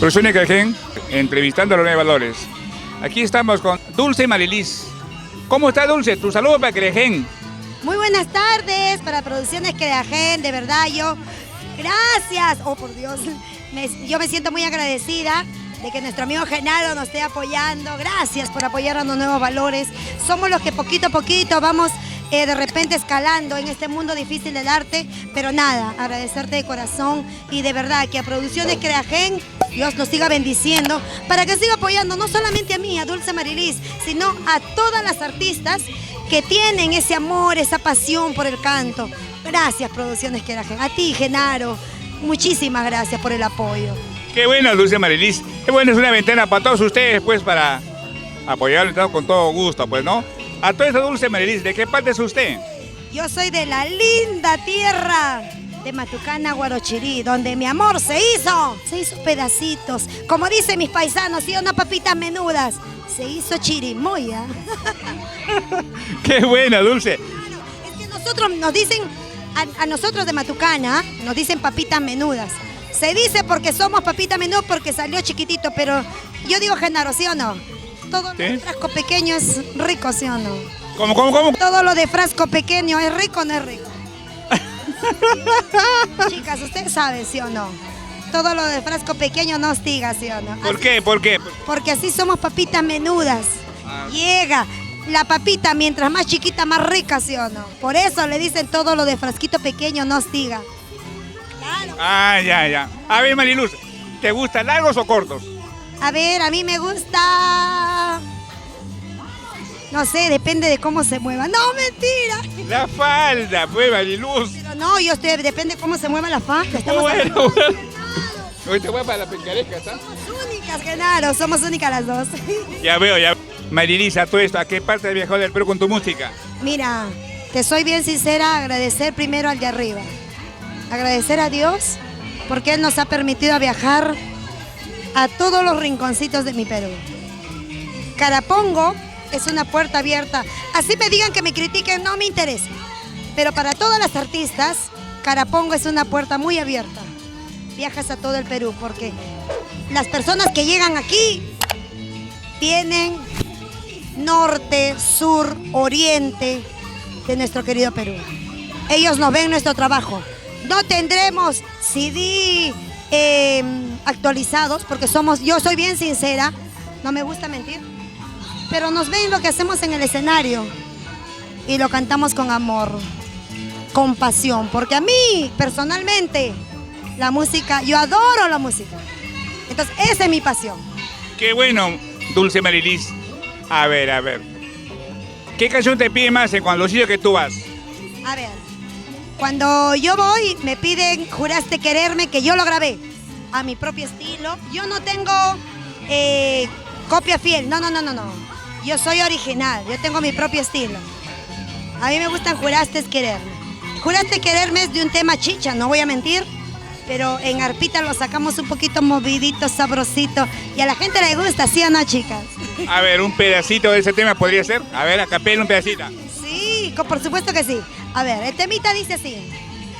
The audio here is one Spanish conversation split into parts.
Profesor Cajén, entrevistando a los nuevos valores. Aquí estamos con Dulce Marilis. ¿Cómo está, Dulce? Tu saludo para Cajén. Muy buenas tardes para Producciones Cajén, de verdad yo, gracias, oh por Dios, yo me siento muy agradecida de que nuestro amigo Genaro nos esté apoyando. Gracias por apoyar a los nuevos valores. Somos los que poquito a poquito vamos de repente escalando en este mundo difícil del arte, pero nada, agradecerte de corazón y de verdad que a Producciones Cajén Dios nos siga bendiciendo para que siga apoyando no solamente a mí, a Dulce Marilis, sino a todas las artistas que tienen ese amor, esa pasión por el canto. Gracias, Producciones Cajén. A ti, Genaro, muchísimas gracias por el apoyo. Qué bueno, Dulce Marilis. Qué bueno, es una ventana para todos ustedes, pues, para apoyarlo con todo gusto, pues, ¿no? A toda esa Dulce Marilis, ¿de qué parte es usted? Yo soy de la linda tierra de Matucana, Guarochirí, donde mi amor se hizo pedacitos. Como dicen mis paisanos, ¿sí o no, papitas menudas? Se hizo chirimoya. Qué buena, Dulce. Es que nosotros nos dicen, a nosotros de Matucana, nos dicen papitas menudas. Se dice porque somos papitas menudas porque salió chiquitito, pero yo digo, Genaro, ¿sí o no? Todo lo de frasco pequeño es rico, ¿sí o no? ¿Cómo? Todo lo de frasco pequeño es rico o no es rico. Chicas, usted sabe, ¿sí o no? Todo lo de frasco pequeño no hostiga, ¿sí o no? ¿Por qué? Porque así somos papitas menudas. Llega la papita, mientras más chiquita, más rica, ¿sí o no? Por eso le dicen todo lo de frasquito pequeño no hostiga. Claro. Ya. A ver, Mariluz, ¿te gustan largos o cortos? A ver, a mí me gusta... No sé, depende de cómo se mueva. ¡No, mentira! La falda, pues, Mariluz. Pero no, depende de cómo se mueva la falda. Bueno. Hoy te voy para la picaresca, ¿sabes? Somos únicas, Genaro, somos únicas las dos. Ya veo. Mariluz, a todo esto, ¿a qué parte has viajado del Perú con tu música? Mira, te soy bien sincera, agradecer primero al de arriba. Agradecer a Dios porque Él nos ha permitido viajar a todos los rinconcitos de mi Perú. Carapongo es una puerta abierta. Así me digan que me critiquen, no me interesa. Pero para todas las artistas, Carapongo es una puerta muy abierta. Viajas a todo el Perú porque las personas que llegan aquí vienen norte, sur, oriente de nuestro querido Perú. Ellos nos ven nuestro trabajo. No tendremos CD actualizados porque yo soy bien sincera, no me gusta mentir, pero nos ven lo que hacemos en el escenario y lo cantamos con amor, con pasión, porque a mí personalmente la música, yo adoro la música, entonces esa es mi pasión. Qué bueno, Dulce Marilis. A ver, ¿qué canción te pide más en cuando los sitios que tú vas? A ver, cuando yo voy me piden Juraste Quererme, que yo lo grabé a mi propio estilo. Yo no tengo copia fiel, no. Yo soy original, yo tengo mi propio estilo. A mí me gustan Juraste Quererme. Juraste Quererme es de un tema chicha, no voy a mentir, pero en arpita lo sacamos un poquito movidito, sabrosito, y a la gente le gusta, ¿sí o no, chicas? A ver, un pedacito de ese tema podría ser. A ver, a capela un pedacito. Sí, por supuesto que sí. A ver, el temita dice así.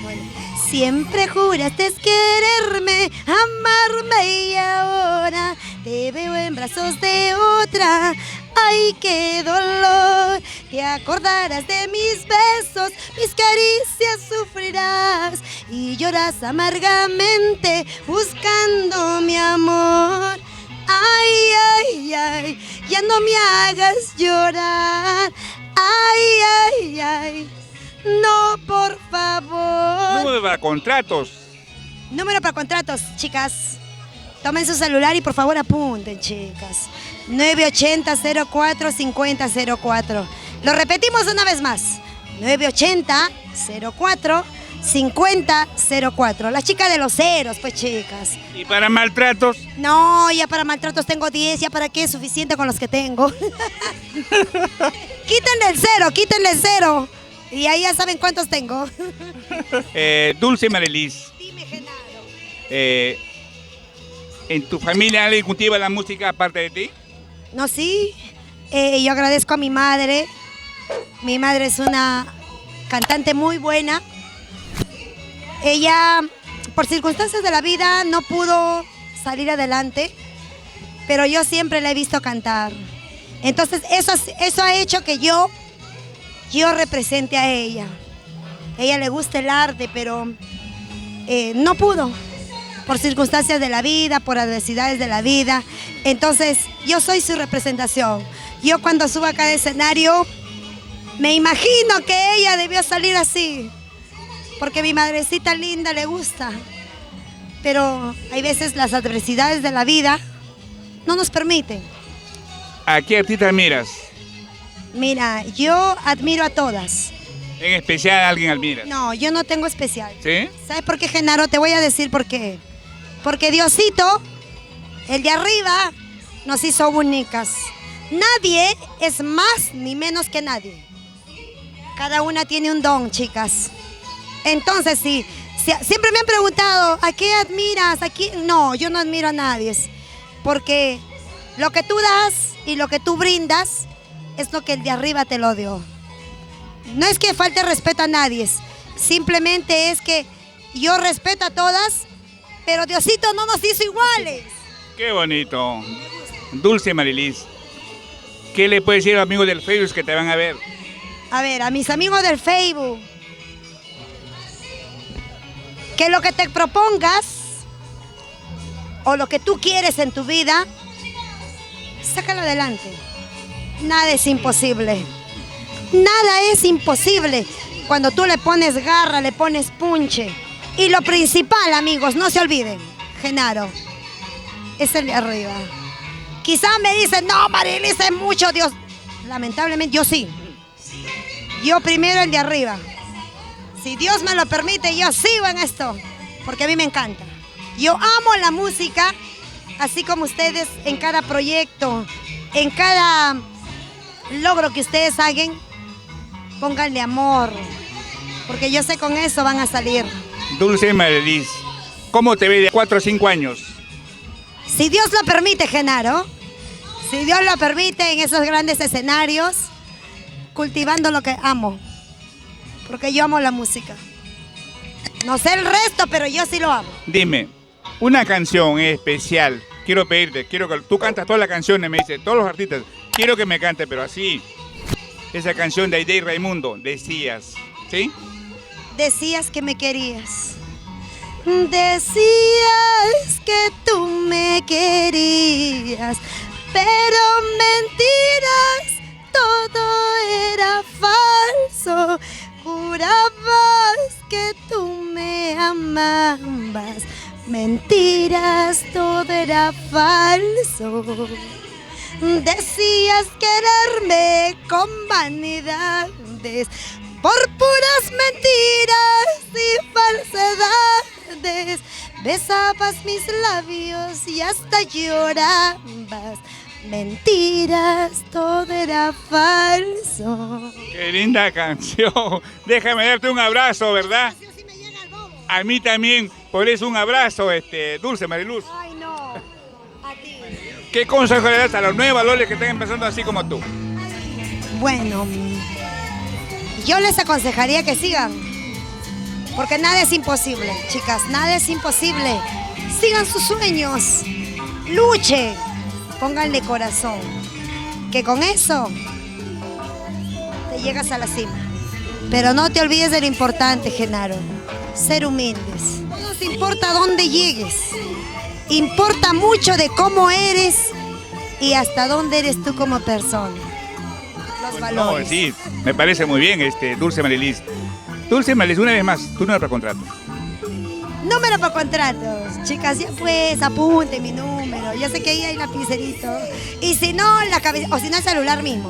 Bueno. Siempre juraste quererme, amarme y ahora te veo en brazos de otra. ¡Ay, qué dolor! Te acordarás de mis besos, mis caricias sufrirás y lloras amargamente buscando mi amor. ¡Ay, ya no me hagas llorar! ¡Ay, no, por favor! Número para contratos. Número para contratos, chicas. Tomen su celular y por favor apunten, chicas. 980-04-5004. Lo repetimos una vez más. 980-04-5004. La chica de los ceros, pues, chicas. ¿Y para maltratos? No, ya para maltratos tengo 10. ¿Ya para qué? Es suficiente con los que tengo. Quítenle el cero. Y ahí ya saben cuántos tengo. Dulce Marilis. Dime, Genaro. ¿En tu familia alguien cultiva la música aparte de ti? No, sí. Yo agradezco a mi madre. Mi madre es una cantante muy buena. Ella, por circunstancias de la vida, no pudo salir adelante, pero yo siempre la he visto cantar. Entonces eso ha hecho que yo represente a ella. A ella le gusta el arte, pero no pudo, por circunstancias de la vida, por adversidades de la vida. Entonces yo soy su representación. Yo cuando subo a cada escenario, me imagino que ella debió salir así, porque mi madrecita linda le gusta. Pero hay veces las adversidades de la vida no nos permiten. ¿A qué artista admiras? Mira, yo admiro a todas. En especial a alguien admiras. No, yo no tengo especial. ¿Sí? ¿Sabes por qué, Genaro? Te voy a decir por qué. Porque Diosito, el de arriba, nos hizo únicas. Nadie es más ni menos que nadie. Cada una tiene un don, chicas. Entonces, sí, siempre me han preguntado, ¿a qué admiras? ¿A quién? No, yo no admiro a nadie. Porque lo que tú das y lo que tú brindas es lo que el de arriba te lo dio. No es que falte respeto a nadie, simplemente es que yo respeto a todas, pero Diosito no nos hizo iguales. Qué bonito. Dulce Marilis, ¿qué le puedes decir a los amigos del Facebook que te van a ver? A ver, a mis amigos del Facebook, que lo que te propongas o lo que tú quieres en tu vida, sácalo adelante. Nada es imposible. Nada es imposible cuando tú le pones garra, le pones punche. Y lo principal, amigos, no se olviden, Genaro, es el de arriba. Quizás me dicen, no, Marilis, es mucho, Dios. Lamentablemente, yo sí. Yo primero el de arriba. Si Dios me lo permite, yo sigo en esto, porque a mí me encanta. Yo amo la música, así como ustedes en cada proyecto, en cada logro que ustedes hagan, pónganle amor, porque yo sé con eso van a salir. Dulce Marilis, ¿cómo te ves de 4 o 5 años? Si Dios lo permite, Genaro, si Dios lo permite, en esos grandes escenarios, cultivando lo que amo, porque yo amo la música. No sé el resto, pero yo sí lo amo. Dime, una canción especial, quiero pedirte, quiero que tú cantas todas las canciones, me dice, todos los artistas, quiero que me cante, pero así, esa canción de Aide y Raimundo, Decías, ¿sí? Decías que me querías. Decías que tú me querías, pero mentiras, todo era falso. Jurabas que tú me amabas, mentiras, todo era falso. Decías quererme con vanidades, por puras mentiras y falsedades. Besabas mis labios y hasta llorabas. Mentiras, todo era falso. Qué linda canción. Déjame darte un abrazo, ¿verdad? A mí también, por eso un abrazo, Dulce Mariluz. Ay, no, a ti. ¿Qué consejo le das a los nuevos valores que están empezando así como tú? Bueno, yo les aconsejaría que sigan, porque nada es imposible, chicas, nada es imposible. Sigan sus sueños, luchen, pónganle corazón, que con eso te llegas a la cima. Pero no te olvides de lo importante, Genaro, ser humildes. No nos importa dónde llegues, importa mucho de cómo eres y hasta dónde eres tú como persona. Los valores. No, sí, me parece muy bien, Dulce Marilis. Dulce Marilis, una vez más, tu número para contrato. Número para contratos, chicas, ya pues apunten mi número. Yo sé que ahí hay lapicerito. Y si no, la cabeza, o si no, el celular mismo.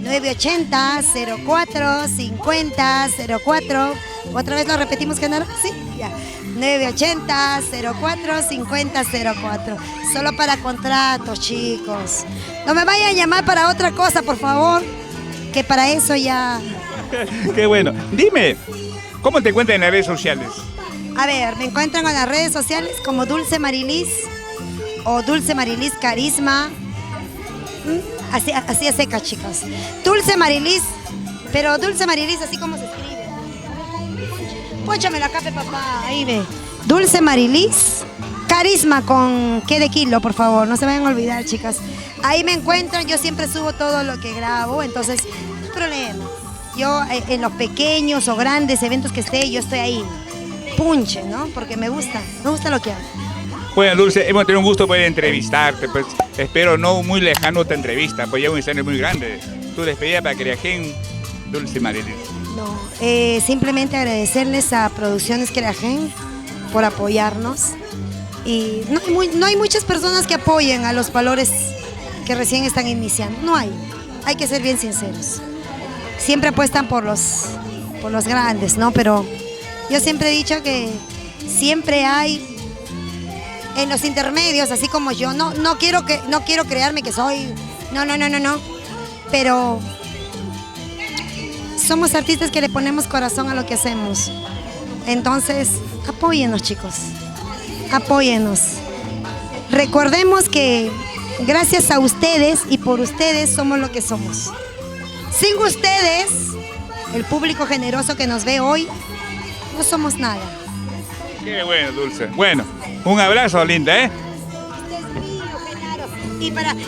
980-04-50-04. ¿Otra vez lo repetimos, Genaro? Sí, ya. 980-04-50-04. Solo para contratos, chicos. No me vayan a llamar para otra cosa, por favor, que para eso ya... Qué bueno. Dime, ¿cómo te encuentras en las redes sociales? A ver, me encuentran en las redes sociales como Dulce Marilis o Dulce Marilis Carisma. Así es seca, chicas. Dulce Marilis, pero Dulce Marilis así como se escribe. Pónchamelo acá, papá, ahí ve. Dulce Marilis Carisma con qué de kilo, por favor, no se vayan a olvidar, chicas. Ahí me encuentran, yo siempre subo todo lo que grabo, entonces no hay problema. Yo en los pequeños o grandes eventos que esté, yo estoy ahí. Punche, ¿no? Porque me gusta lo que hago. Bueno, Dulce, hemos tenido un gusto poder entrevistarte, pues espero no muy lejano esta entrevista, pues ya un escenario muy grande. Tu despedida para Creagen, Dulce Marilyn. No, simplemente agradecerles a Producciones Creagen por apoyarnos. Y no hay muchas personas que apoyen a los valores que recién están iniciando. No hay que ser bien sinceros. Siempre apuestan por los grandes, ¿no? Pero yo siempre he dicho que siempre hay en los intermedios, así como yo. No quiero crearme que soy. No. Pero somos artistas que le ponemos corazón a lo que hacemos. Entonces, apóyennos, chicos. Apóyennos. Recordemos que gracias a ustedes y por ustedes somos lo que somos. Sin ustedes, el público generoso que nos ve hoy, no somos nada. Qué bueno, Dulce. Bueno, un abrazo, linda, ¿eh? Este es mío, Genaro.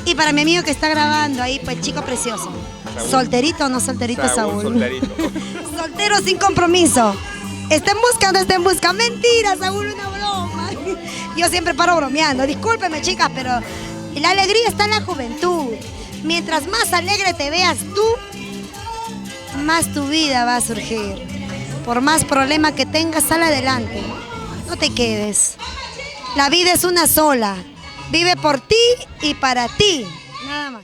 Y para mi amigo que está grabando ahí, pues chico precioso. Saúl. ¿Solterito o no solterito, Saúl? Solterito. Soltero sin compromiso. Está en busca. Mentira, Saúl, una broma. Yo siempre paro bromeando. Discúlpeme, chicas, pero la alegría está en la juventud. Mientras más alegre te veas tú, más tu vida va a surgir. Por más problema que tengas, sal adelante. No te quedes. La vida es una sola. Vive por ti y para ti. Nada más.